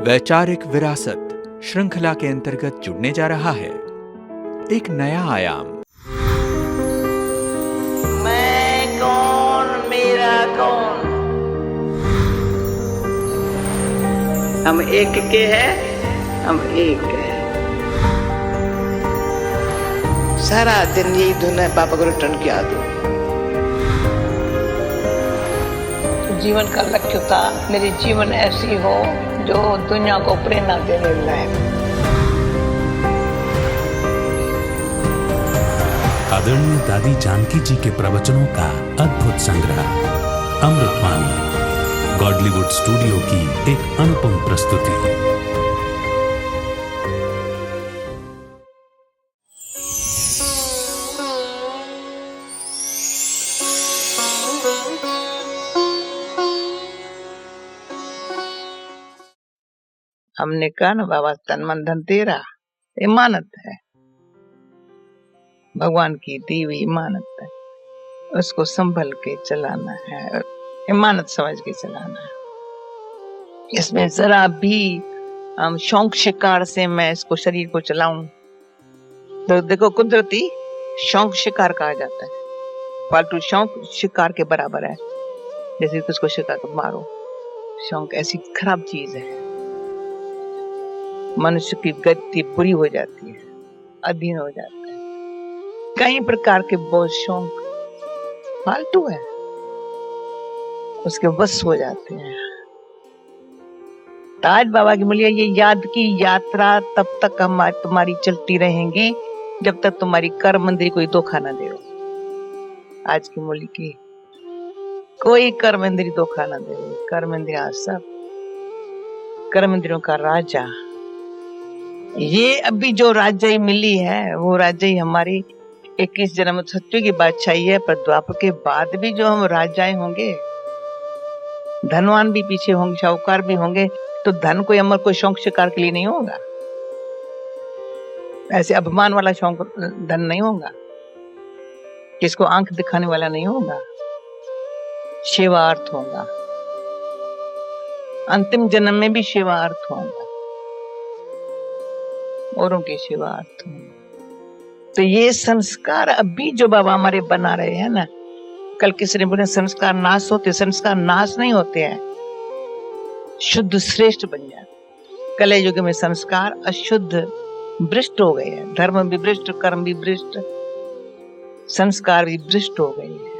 वैचारिक विरासत श्रृंखला के अंतर्गत जुड़ने जा रहा है एक नया आयाम। मैं कौन, मेरा कौन। हम एक के हैं, हम एक हैं। सारा दिन यही धुन है, पापा को रिटर्न किया दो। जीवन का लक्ष्य था मेरी जीवन ऐसी हो जो दुनिया को प्रेरणा देने लायक। आदरणीय दादी जानकी जी के प्रवचनों का अद्भुत संग्रह अमृतवाणी गॉडलीवुड स्टूडियो की एक अनुपम प्रस्तुति। हमने कहा ना बाबा, तन मन धन तेरा, इमानत है, भगवान की दी हुई इमानत है, उसको संभल के चलाना है, इमानत समझ के चलाना है। इसमें जरा भी हम शौक शिकार से मैं इसको शरीर को चलाऊं तो देखो, कुदरती शौक शिकार कहा जाता है। फालतू शौक शिकार के बराबर है, जैसे उसको शिकार को मारो। शौक ऐसी खराब चीज है, मनुष्य की गति बुरी हो जाती है, अधीन हो जाता है। कई प्रकार के बहुत शौक फालतू है, उसके वश हो जाते हैं। ताज बाबा की बोलिए, ये याद की यात्रा तब तक तुम्हारी चलती रहेंगी जब तक तुम्हारी कर्म मंदिर कोई धोखा ना दे। आज की मूल्य की कोई कर्म मंदिर धोखा ना दे। कर्म मंदिर सब कर्म मंदिरों का राजा। ये अभी जो राजाई मिली है वो राजाई हमारी 21 जन्म सत्य की बादशाही है। पर द्वापर के बाद भी जो हम राजाएं होंगे, धनवान भी पीछे होंगे, शाहूकार भी होंगे, तो धन कोई अमर कोई शौक शिकार के लिए नहीं होगा। ऐसे अभिमान वाला शौक धन नहीं होगा, किसको आंख दिखाने वाला नहीं होगा। सेवार्थ होगा, अंतिम जन्म में भी सेवार्थ होगा, औरों की सेवार्थ होगा। तो ये संस्कार अभी जो बाबा हमारे बना रहे हैं ना, कल किसी ने बोले संस्कार नाश होते, संस्कार नाश नहीं होते हैं, शुद्ध श्रेष्ठ बन जाते। कल युग में संस्कार अशुद्ध भ्रष्ट हो गए हैं, धर्म भी भ्रष्ट, कर्म भी भ्रष्ट, संस्कार भी भ्रष्ट हो गए हैं,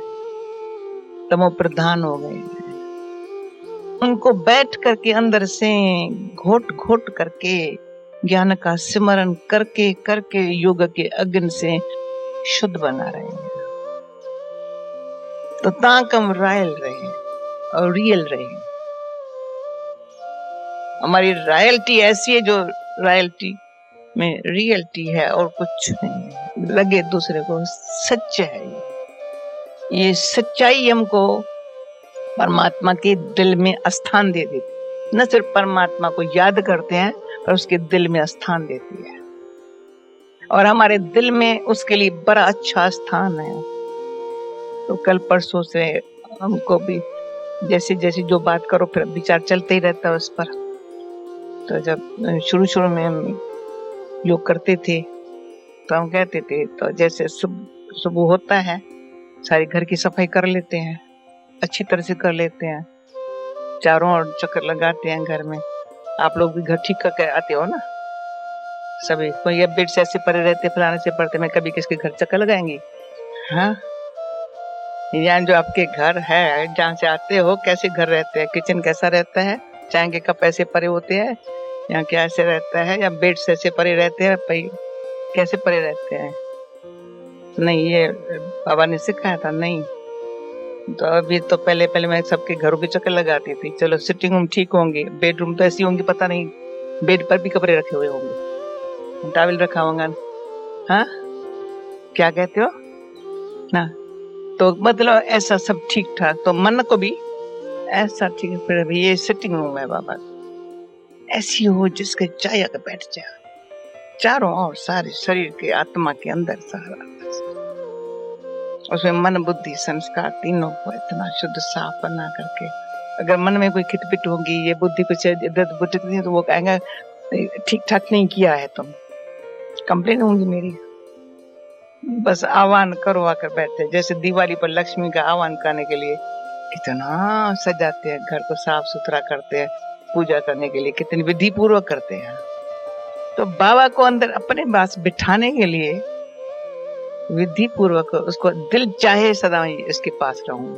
तमो प्रधान हो गए हैं। उनको बैठ करके अंदर से घोट घोट करके ज्ञान का सिमरन करके करके योग के अग्नि से शुद्ध बना रहे हैं। तो ताक हम रायल रहे और रियल रहे। हमारी रॉयल्टी ऐसी है जो रॉयल्टी में रियलिटी है और कुछ नहीं लगे दूसरे को। सच है ये सच्चाई हमको परमात्मा के दिल में स्थान दे देती। न सिर्फ परमात्मा को याद करते हैं पर उसके दिल में स्थान देती है, और हमारे दिल में उसके लिए बड़ा अच्छा स्थान है। तो कल परसों से हमको भी जैसे जैसे जो बात करो फिर विचार चलते ही रहता है उस पर। तो जब शुरू में हम योग करते थे तो हम कहते थे, तो जैसे सुबह होता है सारी घर की सफाई कर लेते हैं, अच्छी तरह से कर लेते हैं, चारों ओर चक्कर लगाते हैं घर में। आप लोग भी घर ठीक करके आते हो ना सभी। कोई अब बेड से ऐसे पड़े रहते, फलाने से पड़ते, मैं कभी किसके घर चक्कर लगाएंगी? हाँ, यहाँ जो आपके घर है जहाँ से आते हो, कैसे घर रहते हैं, किचन कैसा रहता है, चाय के कप ऐसे पड़े होते हैं, यहाँ क्या ऐसे रहता है, या बेड से ऐसे पड़े रहते हैं, कैसे पड़े रहते हैं? नहीं, ये बाबा ने सिखाया था नहीं। तो अभी तो पहले मैं सबके घरों के चक्कर लगाती थी। चलो सिटिंग रूम ठीक होंगे, बेडरूम तो ऐसी होंगी पता नहीं, बेड पर भी कपड़े रखे हुए होंगे, टॉवल रखा होगा। हाँ, क्या कहते हो ना? तो मतलब ऐसा सब ठीक ठाक। तो मन को भी ऐसा ठीक। फिर अभी ये सिटिंग रूम है बाबा, ऐसी हो जिसके चाय आकर बैठ जाए, चारों ओर सारे शरीर के आत्मा के अंदर सारा, उसमें मन बुद्धि संस्कार तीनों को इतना शुद्ध साफ बना करके अगर मन में कोई खिटपिट होगी, ये बुद्धि कुछ इधर भुटकती है, तो वो कहेंगे ठीक ठाक नहीं किया है तुम, कंप्लेन होंगी मेरी। बस आह्वान करो आकर बैठते, जैसे दिवाली पर लक्ष्मी का आह्वान करने के लिए कितना सजाते हैं, घर को साफ सुथरा करते हैं, पूजा करने के लिए कितनी विधि पूर्वक करते हैं। तो बाबा को अंदर अपने पास बिठाने के लिए विधि पूर्वक उसको दिल चाहे सदा मैं इसके पास रहूं,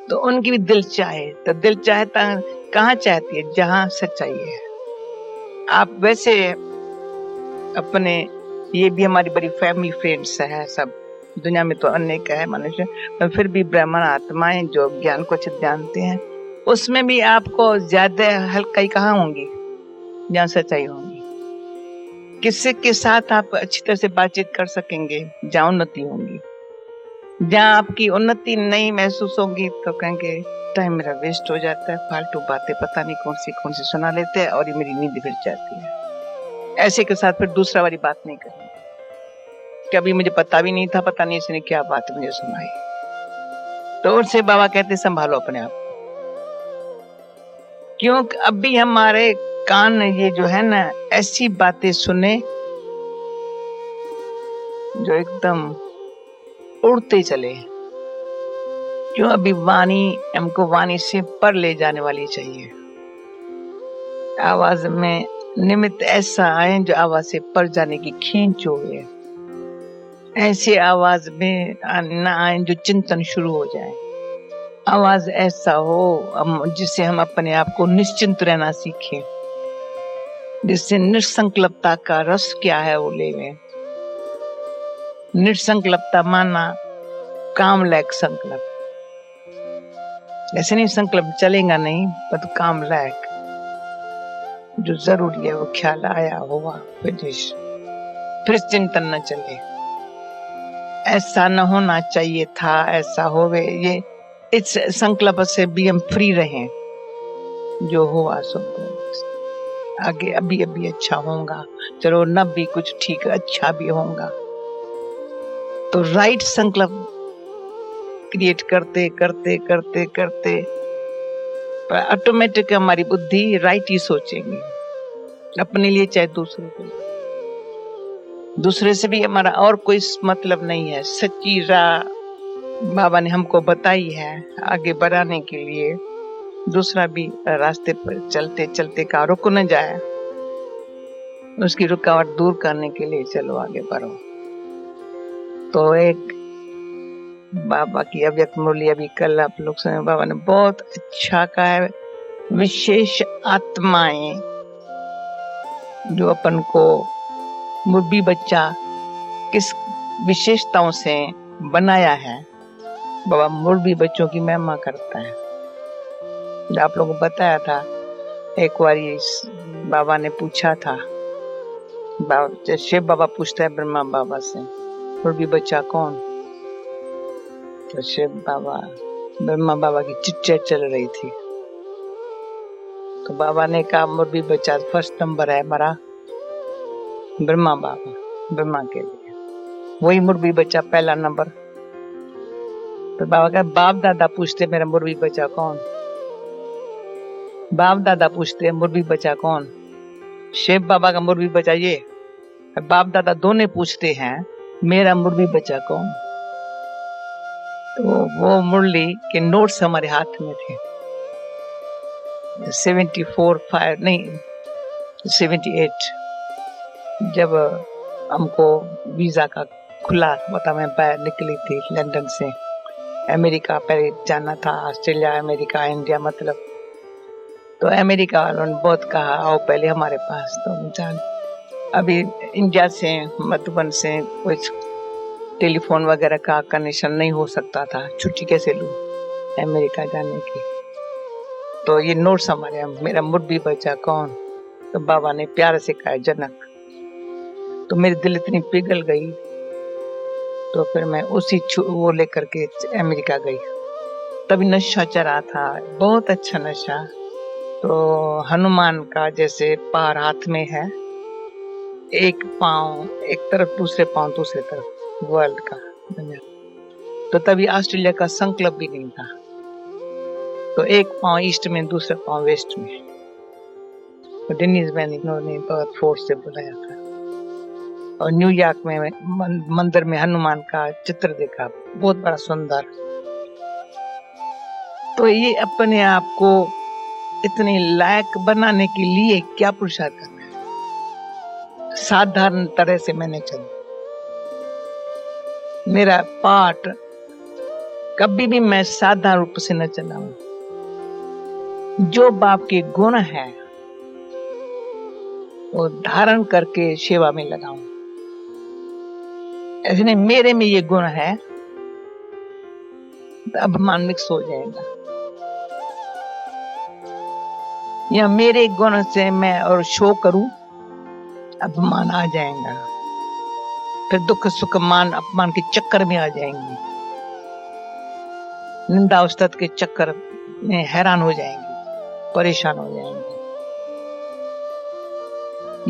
तो उनकी भी दिल चाहे, तो दिल चाहता कहाँ चाहती है, जहां सच्चाई है। आप वैसे अपने, ये भी हमारी बड़ी फैमिली फ्रेंड्स है सब, दुनिया में तो अनेक है मनुष्य, पर फिर भी ब्राह्मण आत्माएं जो ज्ञान को अच्छे जानते हैं, उसमें भी आपको ज्यादा हल्काई कहाँ होंगी, जहाँ सच्चाई होंगी। किससे के साथ आप अच्छी तरह से बातचीत कर सकेंगे, जहाँ उन्नति होंगी। जहाँ आपकी उन्नति नहीं महसूस होगी तो कहेंगे टाइम मेरा वेस्ट हो जाता है, फालतू बातें पता नहीं कौन सी सुना लेते हैं और ये मेरी नींद फिर जाती है। ऐसे के साथ फिर दूसरा वाली बात नहीं करेंगे, कभी मुझे पता भी नहीं था, पता नहीं इसने क्या बात मुझे सुनाई। तो उनसे बाबा कहते संभालो अपने आप, क्यों अभी हमारे कान ये जो है ना ऐसी बातें सुने जो एकदम उड़ते चले, क्यों अभी वाणी हमको वाणी से पर ले जाने वाली चाहिए। आवाज में निमित्त ऐसा आए जो आवाज से पर जाने की खींच हो गए, ऐसी आवाज में न आए जो चिंतन शुरू हो जाए। आवाज ऐसा हो जिससे हम अपने आप को निश्चिंत रहना सीखें, जिससे निसंकल्पता का रस क्या है वो ले लें। निसंकल्पता माना काम लायक संकल्प, ऐसे नहीं संकल्प चलेगा नहीं, पर काम लायक जो जरूरी है वो ख्याल आया हुआ फिर चिंतन न चले। ऐसा न होना चाहिए था, ऐसा होवे, ये इस संकल्प से भी हम फ्री रहें। जो हुआ सो आगे अभी अभी अच्छा होगा, चलो न भी कुछ ठीक अच्छा भी होगा। तो राइट संकल्प क्रिएट करते करते करते करते ऑटोमेटिक हमारी बुद्धि राइट ही सोचेंगे, अपने लिए चाहे दूसरों के लिए। दूसरे से भी हमारा और कोई मतलब नहीं है, सच्ची राह बाबा ने हमको बताई है आगे बढ़ाने के लिए। दूसरा भी रास्ते पर चलते चलते का रुक न जाए, उसकी रुकावट दूर करने के लिए चलो आगे बढ़ो। तो एक बाबा की अव्यक्त मुरली अभी कल आप लोग सुने, बाबा ने बहुत अच्छा कहा है, विशेष आत्माएं जो अपन को मुर्बी बच्चा किस विशेषताओं से बनाया है, बाबा मुर्बी बच्चों की महिमा करता है। आप लोगों को बताया था एक बार बाबा ने पूछा था, शिव बाबा पूछता है ब्रह्मा बाबा से, मुर्बी बच्चा कौन? तो शिव बाबा ब्रह्मा बाबा की चिट चल रही थी, तो बाबा ने कहा मुर्बी बच्चा फर्स्ट नंबर है हमारा ब्रह्मा बाबा, ब्रह्मा के लिए वही मुर्बी बच्चा पहला नंबर। तो बाबा का बाप दादा पूछते मेरा मुर्बी बच्चा कौन? बाप दादा पूछते मुर्बी बच्चा कौन? शिव बाबा का मुर्बी बच्चा ये, बाप दादा दोनों पूछते हैं मेरा मुर्बी बच्चा कौन? तो वो मुरली के नोट्स हमारे हाथ में थे, 78 जब हमको वीजा का खुला बता, मैं बाहर निकली थी लंदन से, अमेरिका पहले जाना था, ऑस्ट्रेलिया अमेरिका इंडिया मतलब। तो अमेरिका वालों ने बहुत कहा आओ पहले हमारे पास, तो जान अभी इंडिया से मधुबन से कुछ टेलीफोन वगैरह का कनेक्शन नहीं हो सकता था, छुट्टी कैसे लूं अमेरिका जाने की। तो ये नोट्स हमारे, मेरा मुर्बी बच्चा कौन? तो बाबा ने प्यार से कहा जनक। तो मेरी दिल इतनी पिघल गई, तो फिर मैं उसी वो लेकर के अमेरिका गई। तभी नशा चढ़ा था, बहुत अच्छा नशा। तो हनुमान का जैसे पार हाथ में है, एक पांव एक तरफ दूसरे पांव दूसरे तरफ वर्ल्ड का। तो तभी ऑस्ट्रेलिया का संकल्प भी नहीं था, तो एक पाँव ईस्ट में, दूसरा पाँव वेस्ट में। तो डेनिस बेनिग्नो ने बहुत फोर्स से बुलाया था। और न्यूयॉर्क में मंदिर में हनुमान का चित्र देखा, बहुत बड़ा सुंदर। तो ये अपने आप को इतने लायक बनाने के लिए क्या पुरुषार्थ करना है? साधारण तरह से मैंने चला, मेरा पाठ कभी भी मैं साधारण रूप से न चलाऊं। जो बाप के गुण है वो धारण करके सेवा में लगाऊं। ऐसे नहीं मेरे में ये गुण है तो अभिमान मिक्स हो जाएगा, या मेरे गुण से मैं और शो करूं, अभिमान आ जाएगा। फिर दुख सुख मान अपमान के चक्कर में आ जाएंगे, निंदा उस्तत के चक्कर में हैरान हो जाएंगे, परेशान हो जाएंगे।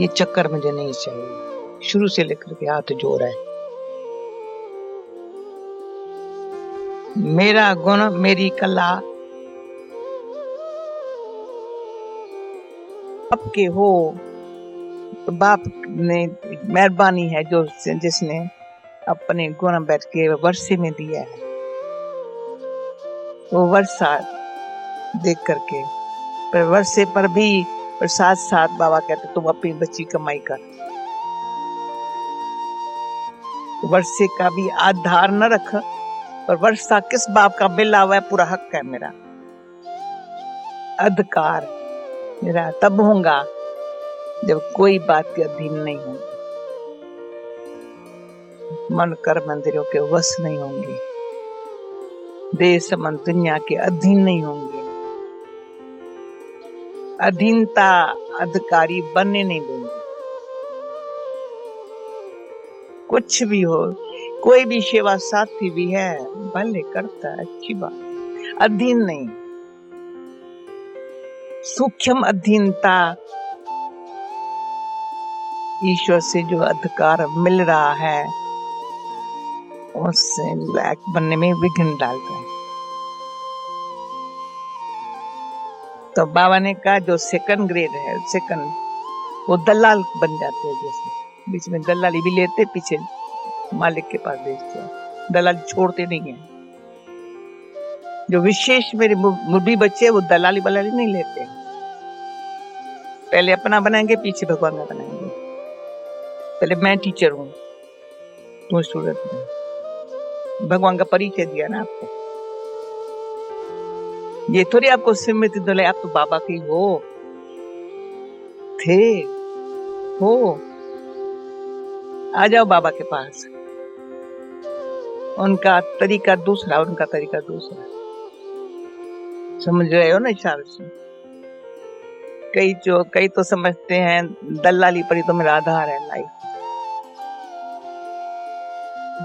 ये चक्कर मुझे नहीं चाहिए। शुरू से लेकर के हाथ जोड़ा है। मेरा गुण, मेरी कला आपके हो तो बाप ने मेहरबानी है जो जिसने अपने गुण बैठ के वर्षे में दिया है। वो वर्षा देख करके, पर वर्षे पर भी और साथ साथ बाबा कहते तुम अपनी बच्ची कमाई कर। वर्षे का भी आधार न रख, पर वर्षा किस बाप का मिला हुआ है, पूरा हक है मेरा, अधिकार मेरा तब होगा जब कोई बात के अधीन नहीं होंगे, मन कर मंदिरों के वश नहीं होंगे, देश मन दुनिया के अधीन नहीं होंगे, अधीनता अधिकारी बनने नहीं देंगे। कुछ भी हो, कोई भी सेवा साथी भी है भले करता है, अच्छी बात, अधीन नहीं। सूक्ष्म अधीनता, ईश्वर से जो अधिकार मिल रहा है उससे लायक बनने में विघ्न डालता है। तो बाबा ने कहा जो सेकंड ग्रेड है, सेकंड, वो दलाल बन जाते हैं। जैसे बीच में दलाली भी लेते, पीछे मालिक के पास भेजते हैं, दलाली छोड़ते नहीं है। जो विशेष मेरे मुर्बी बच्चे वो दलाली बलाली नहीं लेते, पहले अपना बनाएंगे, पीछे भगवान का बनाएंगे। पहले मैं टीचर हूँ, तुम स्टूडेंट हो, भगवान का परिचय दिया ना आपको। ये थोड़ी आपको सिमृति दिलाई, आप तो बाबा की हो, थे, हो, आ जाओ बाबा के पास। उनका तरीका दूसरा, उनका तरीका दूसरा, समझ रहे हो ना इशारे से। कई तो समझते हैं दलाली पर ही तो मेरा आधार है लाइफ।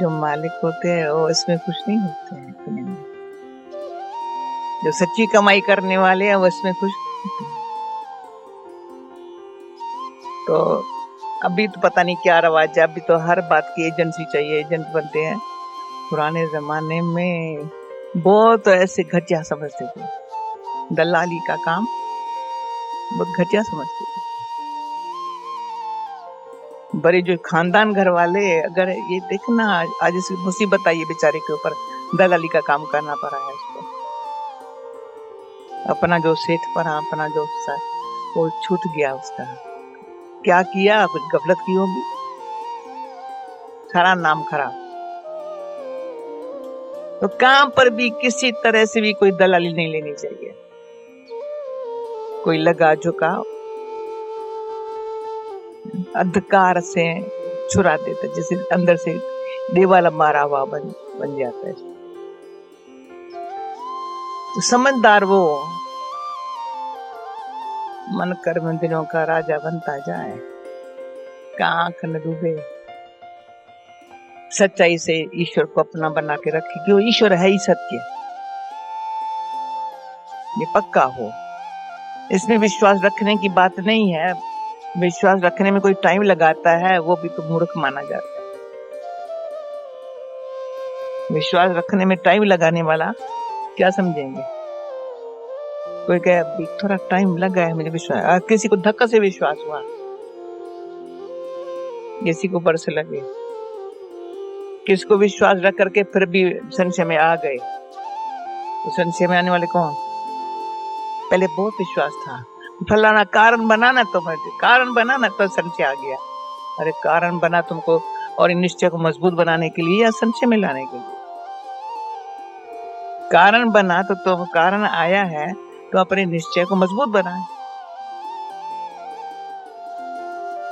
जो मालिक होते हैं वो इसमें कुछ नहीं होते हैं, जो सच्ची कमाई करने वाले हैं वो इसमें खुश। तो अभी तो पता नहीं क्या रवाज है, अभी तो हर बात की एजेंसी चाहिए, एजेंट बनते हैं। पुराने जमाने में बहुत ऐसे घटिया समझते थे, दलाली का काम बहुत घटिया समझते थे। बड़े जो खानदान घर वाले, अगर ये देखना आज इस मुसीबत आई है बेचारे के ऊपर, दलाली का काम करना पड़ा है उसको। अपना जो सेठ पना, अपना जो वो छूट गया उसका। क्या किया, कुछ गफलत की होगी, सारा नाम खराब। तो काम पर भी किसी तरह से भी कोई दलाली नहीं लेनी चाहिए। कोई लगा झुका अधिकार से छुरा देता, जैसे अंदर से देवाला मारा हुआ बन जाता है। तो समझदार वो मन कर मंदिरों का राजा बनता जाए, आंख न डूबे, सच्चाई से ईश्वर को अपना बना के रखे कि वो ईश्वर है ही सत्य, ये पक्का हो। इसमें विश्वास रखने की बात नहीं है। विश्वास रखने में कोई टाइम लगाता है वो भी तो मूर्ख माना जाता है। विश्वास रखने में टाइम लगाने वाला क्या समझेंगे, कोई कहे अभी थोड़ा टाइम लगा है मुझे विश्वास, किसी को धक्का से विश्वास हुआ, किसी को बरस लगे, किसको विश्वास रख करके फिर भी संशय में आ गए। तो संशय में आने वाले कौन? पहले बहुत विश्वास था, फलाना कारण बनाना, तो कारण बनाना, तो संशय आ गया। अरे कारण बना तुमको और निश्चय को मजबूत बनाने के लिए या संशय में लाने के लिए? कारण बना तो तुम, कारण आया है तो अपने निश्चय को मजबूत बनाए।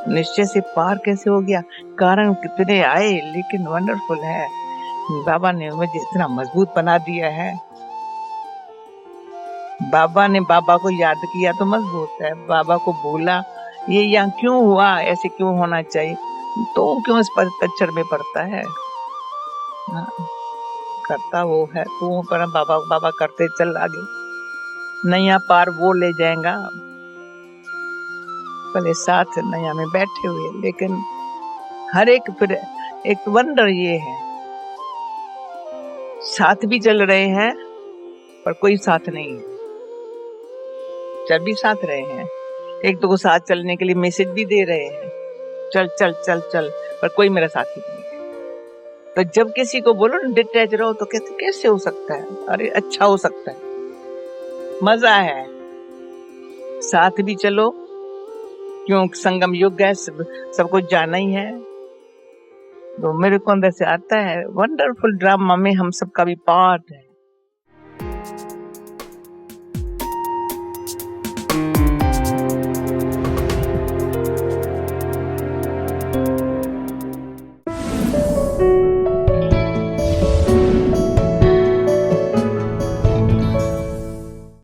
निश्चय से पार कैसे हो गया? कारण कितने आए लेकिन वंडरफुल है, बाबा ने मुझे इतना मजबूत बना दिया है। बाबा ने बाबा को याद किया तो मजबूत है, बाबा को बोला ये यहाँ क्यों हुआ, ऐसे क्यों होना चाहिए, तो क्यों इस पर कच्चर में पड़ता है? हाँ, करता वो है, तू पर बाबा करते चल आगे, नैया पार वो ले जाएगा। पहले साथ नैया में बैठे हुए, लेकिन हर एक फिर एक वंडर ये है, साथ भी चल रहे हैं पर कोई साथ नहीं है। चल भी साथ रहे हैं, एक तो को साथ चलने के लिए मैसेज भी दे रहे हैं, चल चल चल चल, पर कोई मेरा साथी नहीं है। तो जब किसी को बोलो ना डिटैच रहो, तो कहते कैसे हो सकता है? अरे अच्छा हो सकता है, मजा है, साथ भी चलो, क्यों संगम युग है, सबको जाना ही है। तो मेरे को अंदर से आता है वंडरफुल ड्रामा में हम सबका भी पार्ट है।